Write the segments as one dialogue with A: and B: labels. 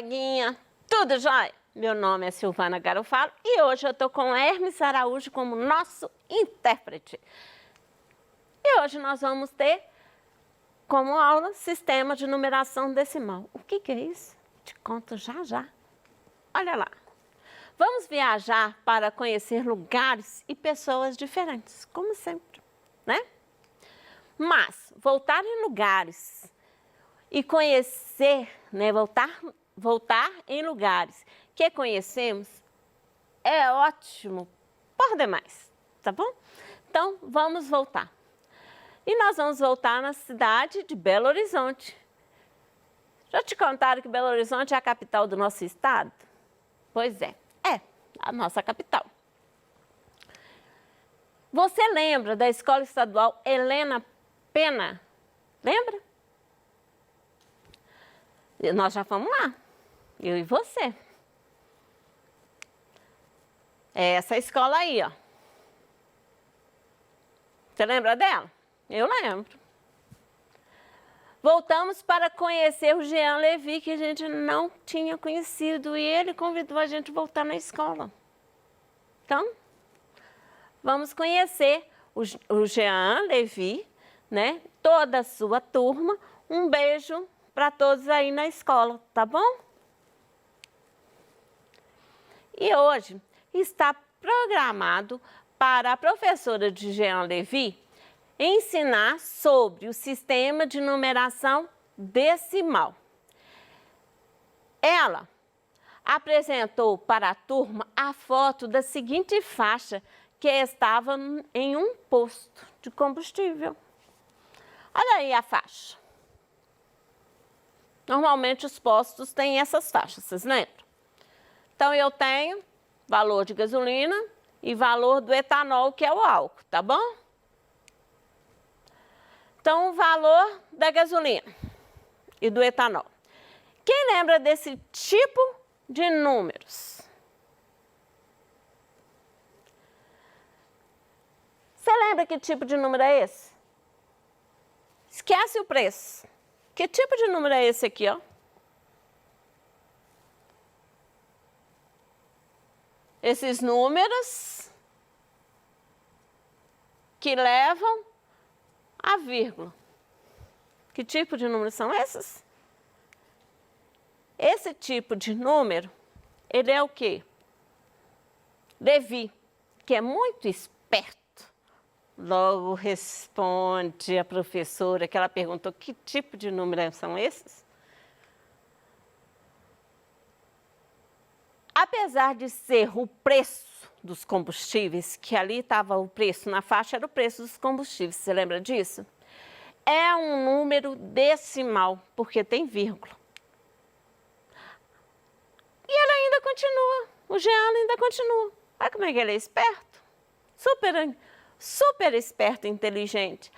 A: coleguinha? Tudo jóia? Meu nome é Silvana Garofalo e hoje eu estou com Hermes Araújo como nosso intérprete. E hoje nós vamos ter como aula sistema de numeração decimal. O que é isso? Te conto já já. Olha lá. Vamos viajar para conhecer lugares e pessoas diferentes, como sempre, né? Mas voltar em lugares e conhecer, né? Voltar em lugares que conhecemos é ótimo por demais, tá bom? Então, vamos voltar. E nós vamos voltar na cidade de Belo Horizonte. Já te contaram que Belo Horizonte é a capital do nosso estado? Pois é a nossa capital. Você lembra da Escola Estadual Helena Pena? Lembra? Nós já fomos lá, eu e você. É essa escola aí, ó. Você lembra dela? Eu lembro. Voltamos para conhecer o Jean Levi, que a gente não tinha conhecido, e ele convidou a gente a voltar na escola. Então, vamos conhecer o Jean Levi, né? Toda a sua turma. Um beijo para todos aí na escola, tá bom? E hoje está programado para a professora de Jean Levi ensinar sobre o sistema de numeração decimal. Ela apresentou para a turma a foto da seguinte faixa que estava em um posto de combustível. Olha aí a faixa. Normalmente os postos têm essas faixas, vocês lembram? Então eu tenho valor de gasolina e valor do etanol, que é o álcool, tá bom? Então, o valor da gasolina e do etanol. Quem lembra desse tipo de números? Você lembra que tipo de número é esse? Esquece o preço. Que tipo de número é esse aqui, ó? Esses números que levam a vírgula. Que tipo de números são esses? Esse tipo de número, ele é o quê? Levi, que é muito esperto. Logo responde a professora que ela perguntou que tipo de número são esses? Apesar de ser o preço dos combustíveis, que ali estava o preço, na faixa era o preço dos combustíveis, você lembra disso? É um número decimal, porque tem vírgula. E ele ainda continua, o Jean ainda continua. Olha como é que ele é esperto. Super esperto e inteligente.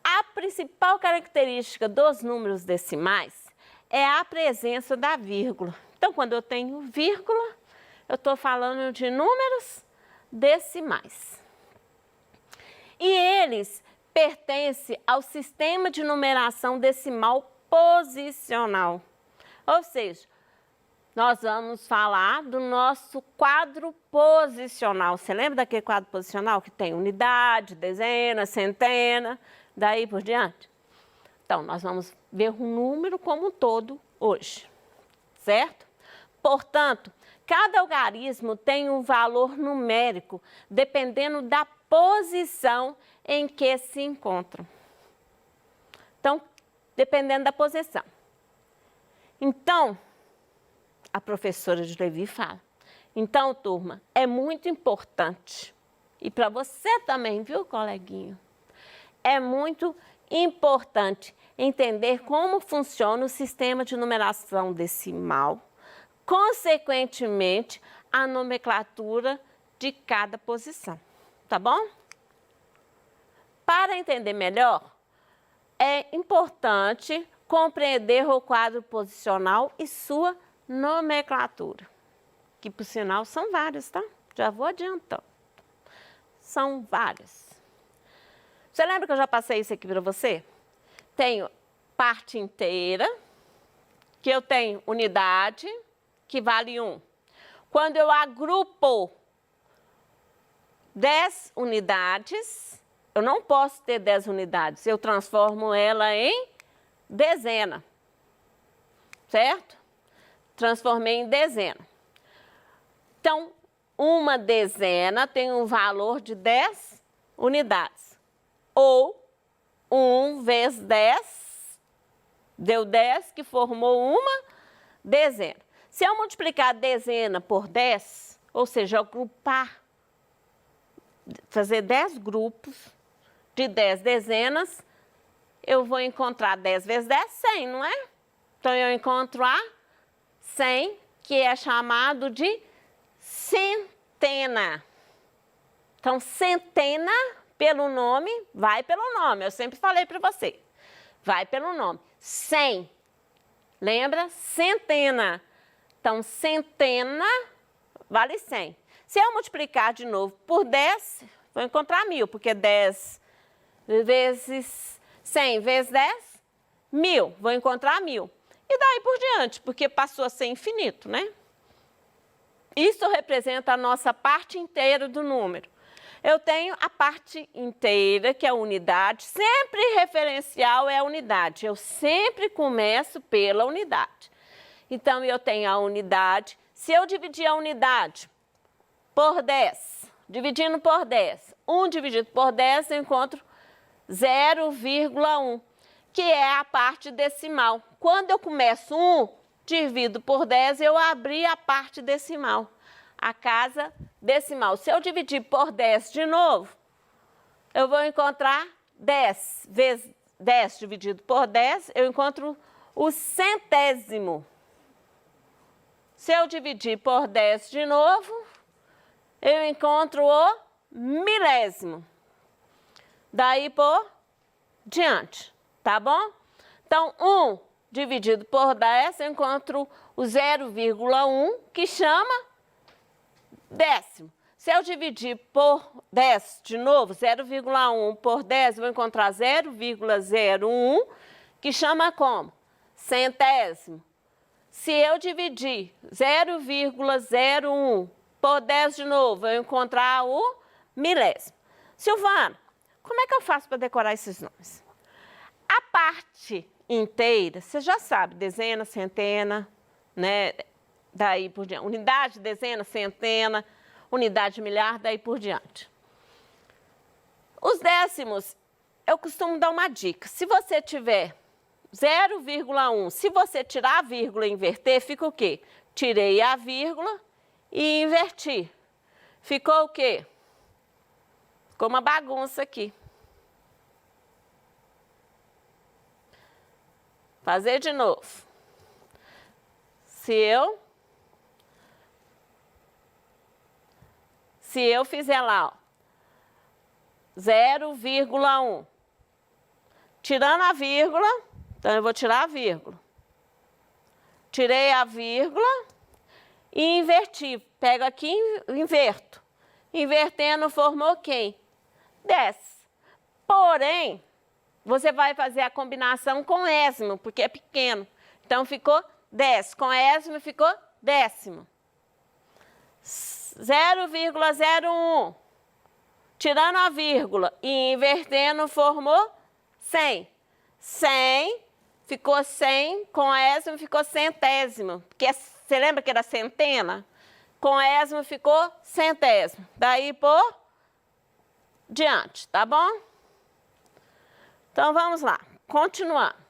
A: A principal característica dos números decimais é a presença da vírgula. Então, quando eu tenho vírgula, eu estou falando de números decimais. E eles pertencem ao sistema de numeração decimal posicional. Ou seja, nós vamos falar do nosso quadro posicional. Você lembra daquele quadro posicional que tem unidade, dezena, centena, daí por diante? Então, nós vamos ver o número como um todo hoje, certo? Portanto, cada algarismo tem um valor numérico dependendo da posição em que se encontram. Então, dependendo da posição. Então, a professora de Levi fala. Então, turma, é muito importante. E para você também, viu, coleguinha? É muito importante entender como funciona o sistema de numeração decimal, consequentemente, a nomenclatura de cada posição. Tá bom? Para entender melhor, é importante compreender o quadro posicional e sua nomenclatura, que por sinal são vários, tá? Já vou adiantando. São vários. Você lembra que eu já passei isso aqui para você? Tenho parte inteira, que eu tenho unidade, que vale 1. Quando eu agrupo 10 unidades, eu não posso ter 10 unidades, eu transformo ela em dezena, certo? Transformei em dezena. Então, uma dezena tem um valor de 10 unidades. Ou 1 vezes 10, deu 10, que formou uma dezena. Se eu multiplicar dezena por 10, ou seja, agrupar, fazer 10 grupos de 10 dezenas, eu vou encontrar 10 vezes 10, 100, não é? Então, eu encontro a 100, que é chamado de centena. Então, centena, pelo nome, vai pelo nome. Eu sempre falei para você. Vai pelo nome. 100. Lembra? Centena. Então, centena vale 100. Se eu multiplicar de novo por 10, vou encontrar 1000, porque 10 vezes 100 vezes 10, 1000. Vou encontrar 1000. E daí por diante, porque passou a ser infinito, né? Isso representa a nossa parte inteira do número. Eu tenho a parte inteira, que é a unidade. Sempre referencial é a unidade. Eu sempre começo pela unidade. Então, eu tenho a unidade. Se eu dividir a unidade por 10, dividindo por 10, 1 dividido por 10, eu encontro 0,1, que é a parte decimal. Quando eu começo 1, divido por 10, eu abri a parte decimal, a casa decimal. Se eu dividir por 10 de novo, eu vou encontrar 10 vezes 10 dividido por 10, eu encontro o centésimo. Se eu dividir por 10 de novo, eu encontro o milésimo. Daí por diante, tá bom? Então, 1 dividido por 10, eu encontro o 0,1, que chama décimo. Se eu dividir por 10 de novo, 0,1 por 10, eu vou encontrar 0,01, que chama como? Centésimo. Se eu dividir 0,01 por 10 de novo, eu vou encontrar o milésimo. Silvana, como é que eu faço para decorar esses nomes? A parte inteira, você já sabe, dezena, centena, né? Daí por diante. Unidade, dezena, centena, unidade, milhar, daí por diante. Os décimos, eu costumo dar uma dica. Se você tiver 0,1, se você tirar a vírgula e inverter, fica o quê? Tirei a vírgula e inverti. Ficou o quê? Ficou uma bagunça aqui. Fazer de novo. Se eu fizer lá, ó, 0,1, tirando a vírgula, então eu vou tirar a vírgula. Tirei a vírgula e inverti. Pego aqui e inverto. Invertendo, formou quem? 10. Porém, você vai fazer a combinação com ésimo, porque é pequeno. Então, ficou 10. Com ésimo, ficou décimo. 0,01. Tirando a vírgula e invertendo, formou 100. 100, ficou 100, com ésimo ficou centésimo. Porque você lembra que era centena? Com ésimo ficou centésimo. Daí por diante, tá bom? Então, vamos lá, continuando.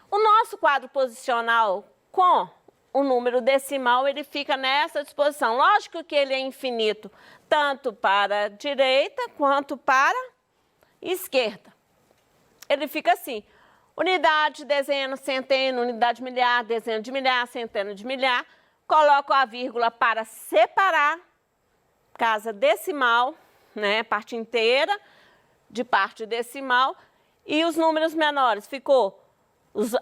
A: O nosso quadro posicional com o número decimal, ele fica nessa disposição. Lógico que ele é infinito, tanto para a direita quanto para a esquerda. Ele fica assim, unidade, dezena, centena, unidade, milhar, dezena de milhar, centena de milhar. Coloco a vírgula para separar casa decimal, né, parte inteira de parte decimal, e os números menores, ficou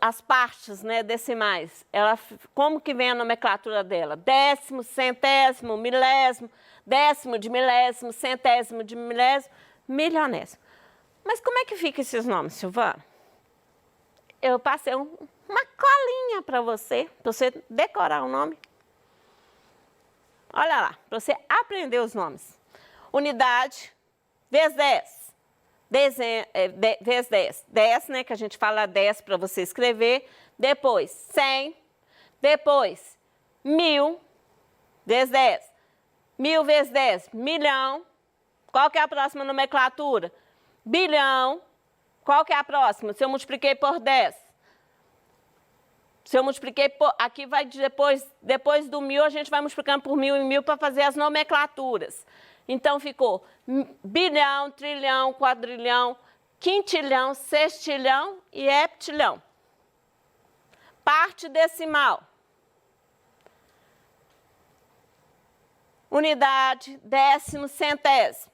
A: as partes, né, decimais, ela, como que vem a nomenclatura dela? Décimo, centésimo, milésimo, décimo de milésimo, centésimo de milésimo, milionésimo. Mas como é que fica esses nomes, Silvana? eu passei uma colinha para você decorar o nome. Olha lá, para você aprender os nomes. Unidade, vezes 10. Vezes 10. 10, né, que a gente fala 10 para você escrever. Depois, 100. Depois, 1000 vezes 10. 1000 vezes 10, milhão. Qual que é a próxima nomenclatura? Bilhão. Qual que é a próxima? Se eu multipliquei por 10. Se eu multipliquei por... Aqui vai depois do 1000, a gente vai multiplicando por 1000 e 1000 para fazer as nomenclaturas. Então, ficou bilhão, trilhão, quadrilhão, quintilhão, sextilhão e heptilhão. Parte decimal. Unidade, décimo, centésimo.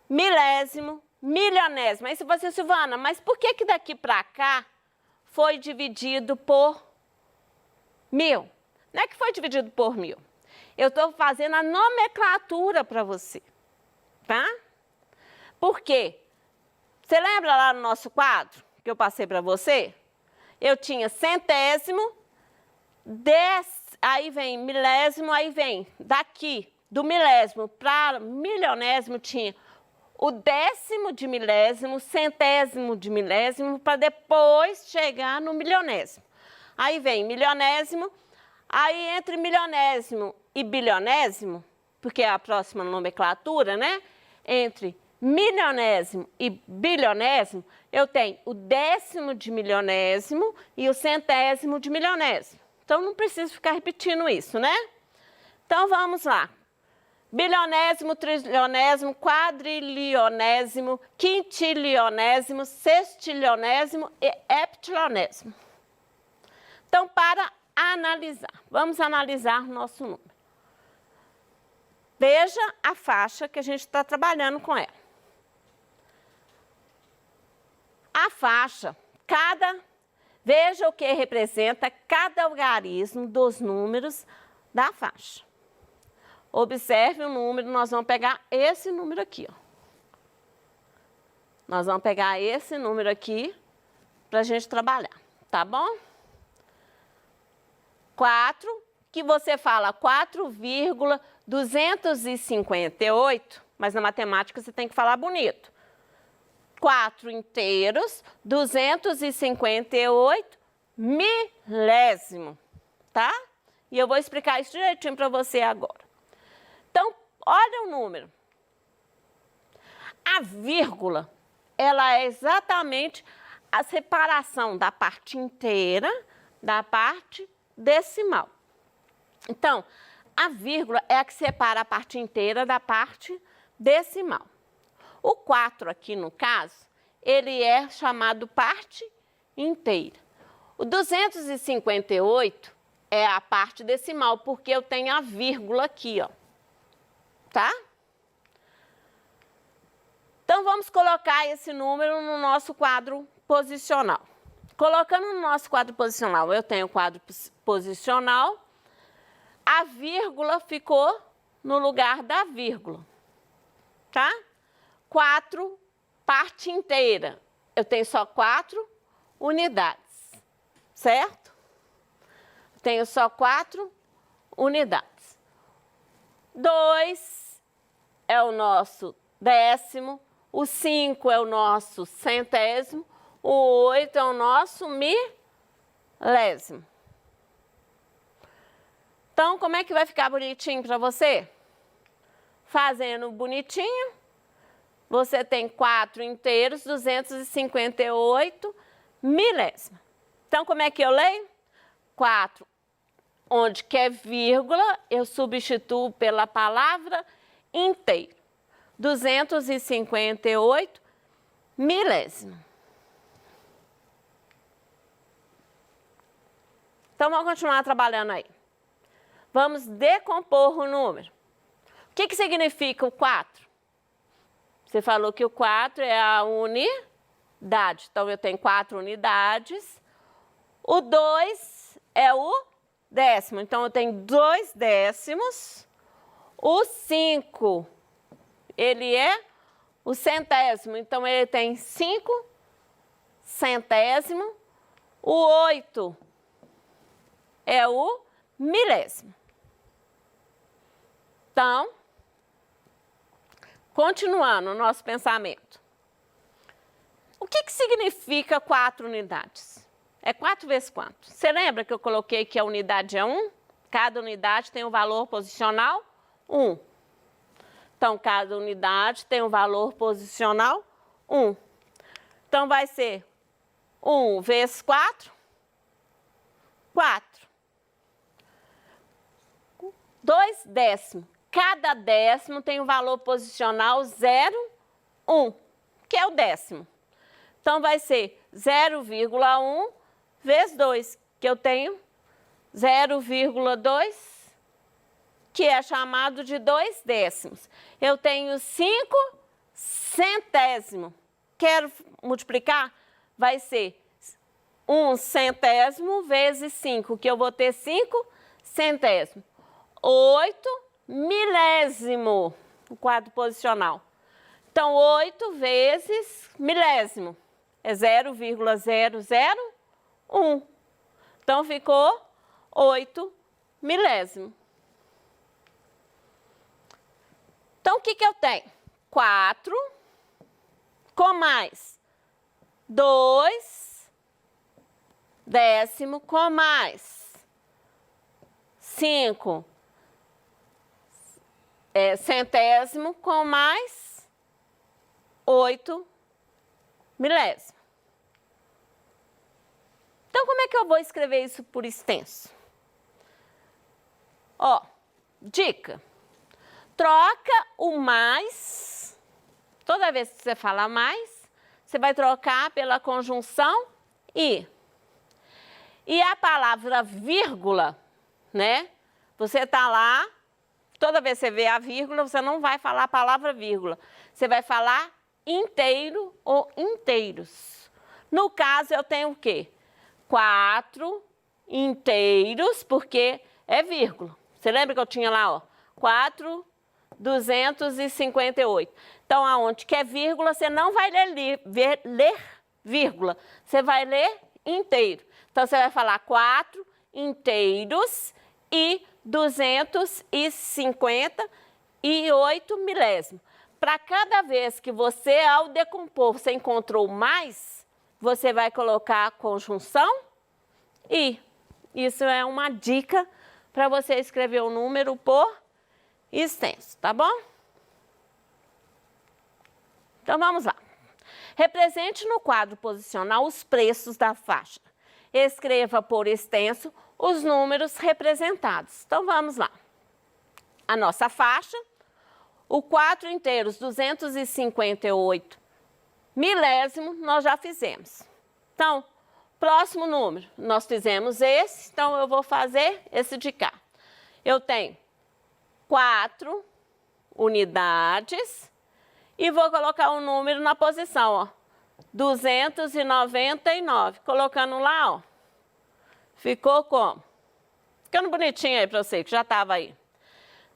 A: Milésimo, milionésimo. Aí você fala assim, Silvana, mas por que daqui para cá foi dividido por 1000? Não é que foi dividido por 1000. Eu estou fazendo a nomenclatura para você, tá? Por quê? Você lembra lá no nosso quadro que eu passei para você? Eu tinha centésimo, aí vem milésimo, aí vem daqui, do milésimo para milionésimo, tinha o décimo de milésimo, centésimo de milésimo, para depois chegar no milionésimo. Aí vem milionésimo, aí entre milionésimo e bilionésimo, porque é a próxima nomenclatura, né? Entre milionésimo e bilionésimo, eu tenho o décimo de milionésimo e o centésimo de milionésimo. Então, não preciso ficar repetindo isso, né? Então, vamos lá. Bilionésimo, trilionésimo, quadrilionésimo, quintilionésimo, sextilionésimo e heptilionésimo. Então, para analisar, vamos analisar nosso número. Veja a faixa que a gente está trabalhando com ela. A faixa, veja o que representa cada algarismo dos números da faixa. Observe o número, nós vamos pegar esse número aqui, ó. Nós vamos pegar esse número aqui para a gente trabalhar, tá bom? 4, que você fala 4,258, mas na matemática você tem que falar bonito. 4 inteiros, 258 milésimo, tá? E eu vou explicar isso direitinho para você agora. Então, olha o número. A vírgula, ela é exatamente a separação da parte inteira da parte decimal. Então, a vírgula é a que separa a parte inteira da parte decimal. O 4 aqui, no caso, ele é chamado parte inteira. O 258 é a parte decimal, porque eu tenho a vírgula aqui, ó. Tá? Então, vamos colocar esse número no nosso quadro posicional. Colocando no nosso quadro posicional, eu tenho o quadro posicional, a vírgula ficou no lugar da vírgula, tá? 4, parte inteira. Eu tenho só 4 unidades, certo? Tenho só 4 unidades. 2 é o nosso décimo, o 5 é o nosso centésimo, o 8 é o nosso milésimo. Então, como é que vai ficar bonitinho para você? Fazendo bonitinho, você tem 4 inteiros, 258 milésimo. Então, como é que eu leio? 4, onde quer vírgula, eu substituo pela palavra inteiro. 258 milésimo. Então, vamos continuar trabalhando aí. Vamos decompor o número. O que significa o 4? Você falou que o 4 é a unidade. Então, eu tenho 4 unidades. O 2 é o décimo. Então, eu tenho 2 décimos. O 5, ele é o centésimo. Então, ele tem 5 centésimo, o 8 é o milésimo. Então, continuando o nosso pensamento. O que significa 4 unidades? É 4 vezes quanto? Você lembra que eu coloquei que a unidade é 1? Cada unidade tem um valor posicional 1. Então, cada unidade tem um valor posicional 1. Então, vai ser 1 vezes 4, 4. 2 décimos. Cada décimo tem um valor posicional 0, 1, que é o décimo. Então, vai ser 0,1 vezes 2, que eu tenho 0,2, que é chamado de 2 décimos. Eu tenho 5 centésimos. Quero multiplicar? Vai ser 1 centésimo vezes 5, que eu vou ter 5 centésimos. 8 milésimo, o quadro posicional. Então, 8 vezes milésimo é 0,001. Então, ficou 8 milésimo. Então, o que eu tenho? 4 com mais 2 décimo com mais 5 centésimo com mais 8 milésimo. Então, como é que eu vou escrever isso por extenso? Ó, dica. Troca o mais, toda vez que você falar mais, você vai trocar pela conjunção e. E a palavra vírgula, né? Você tá lá, toda vez que você vê a vírgula, você não vai falar a palavra vírgula. Você vai falar inteiro ou inteiros. No caso, eu tenho o quê? 4 inteiros, porque é vírgula. Você lembra que eu tinha lá, ó, 4,258. Então, aonde que é vírgula, você não vai ler vírgula. Você vai ler inteiro. Então, você vai falar 4 inteiros e 258 milésimos. Para cada vez que você, ao decompor, você encontrou mais, você vai colocar a conjunção e. Isso é uma dica para você escrever o número por extenso, tá bom? Então, vamos lá. Represente no quadro posicional os preços da faixa. Escreva por extenso os números representados. Então, vamos lá. A nossa faixa, o 4 inteiros, 258 milésimo, nós já fizemos. Então, próximo número, nós fizemos esse, então eu vou fazer esse de cá. Eu tenho 4 unidades e vou colocar o número na posição, ó, 299, colocando lá, ó. Ficou como? Ficando bonitinho aí para você, que já estava aí.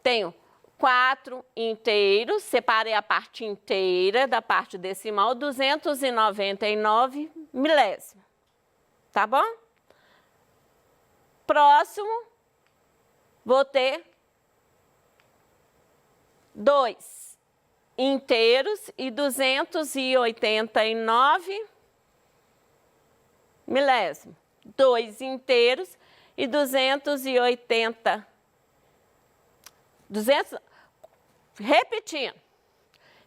A: Tenho 4 inteiros, separei a parte inteira da parte decimal, 299 milésimos. Tá bom? Próximo, vou ter 2 inteiros e 289 milésimos. 2 inteiros e 200, repetindo,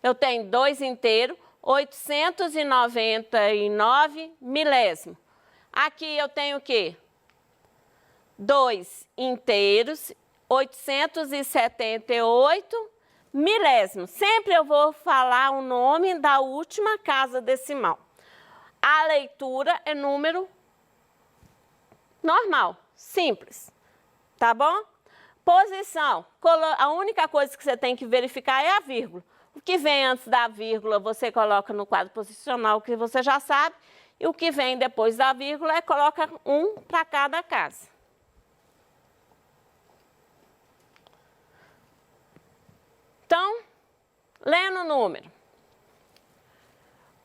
A: eu tenho 2 inteiros, 899 milésimos. Aqui eu tenho o quê? 2 inteiros, 878 milésimos. Sempre eu vou falar o nome da última casa decimal. A leitura é número normal, simples, tá bom? Posição, a única coisa que você tem que verificar é a vírgula. O que vem antes da vírgula você coloca no quadro posicional, que você já sabe, e o que vem depois da vírgula coloca um para cada casa. Então, lendo o número.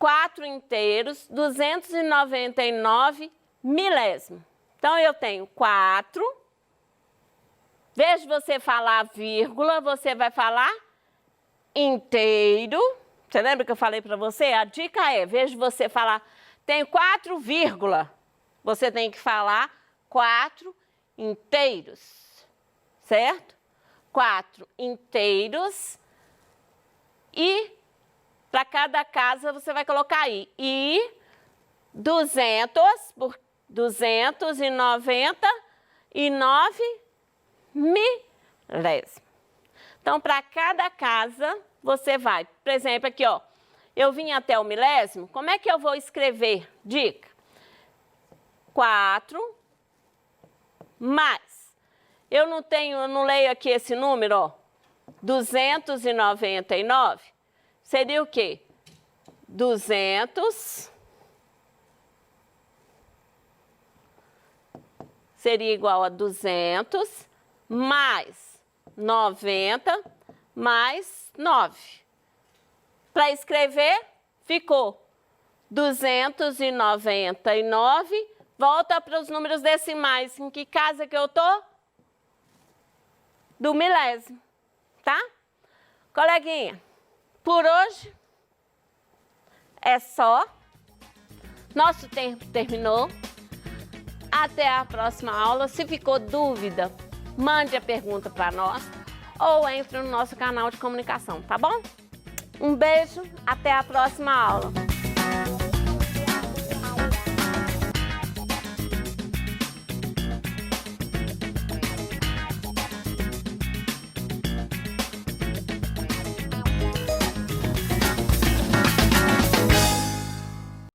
A: 4 inteiros, 299 milésimos. Então, eu tenho 4. Em vez de você falar vírgula, você vai falar inteiro. Você lembra que eu falei para você? A dica é, em vez de você falar, tenho 4 vírgula, você tem que falar 4 inteiros, certo? 4 inteiros e para cada casa você vai colocar aí. E 200 por 299 milésimos. Então, para cada casa, você vai, por exemplo, aqui, ó, eu vim até o milésimo, como é que eu vou escrever? Dica. 4 mais. Eu não leio aqui esse número, ó, 299, seria o quê? 200 seria igual a 200 mais 90 mais 9. Para escrever, ficou 299, volta para os números decimais. Em que casa que eu tô? Do milésimo, tá? Coleguinha, por hoje é só. Nosso tempo terminou. Até a próxima aula. Se ficou dúvida, mande a pergunta para nós ou entre no nosso canal de comunicação, tá bom? Um beijo, até a próxima aula.